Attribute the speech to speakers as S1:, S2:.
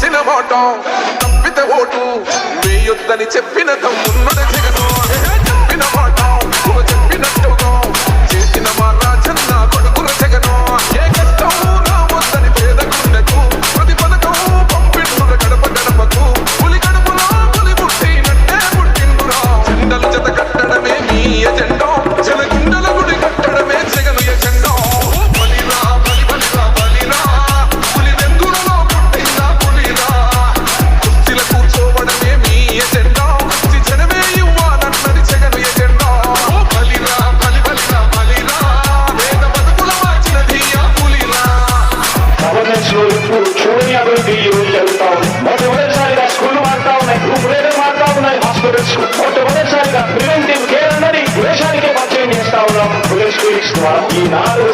S1: ఇచ్చిన మాట తప్పితే ఓటు వేయొద్దని చెప్పిన తమ్మున్నద జగను చెప్పిన మాట చెప్పినట్టుగా చేసిన మా రాజన్న కొడుకుల జగను ఏ కష్టం రావద్దని పేద గుండెకు ప్రతి పథకం పంపిండుర గడప గడపకు పులి గడపలో పులి పుట్టినట్టే పుట్టిండురా జెండలు జత కట్టడమే మీ ఎజెండా జనగుండల గుడి కట్టడమే జగను ఎజెండా బలిరా బలి బలిరా బలిరా పులి వెందులలో పుట్టిందా పులిరా కుర్చీల కూర్చోవడమే మీ ఎజెండా జనమే ఇవ్వాలన్నది జగను ఎజెండా బలిరా బలి బలిరా బలిరా వేద బతుకుల మార్చినది ఆ పులిరా
S2: గవర్నెన్స్ లో ఇప్పుడు చూడని అభివృద్ధి ఈ రోజు జరుగుతా ఉంది. మొట్టమొదటిసారిగా స్కూల్ మారుతా ఉన్నాయి, గ్రూప్ రేటర్ మారుతా ఉన్నాయి, హాస్పిటల్స్ మొట్టమొదటిసారిగా ప్రివెంటివ్ కేర్ అన్నది దేశానికే పరిచయం చేస్తా ఉన్నాం. స్కూల్స్ ద్వారా ఈ 4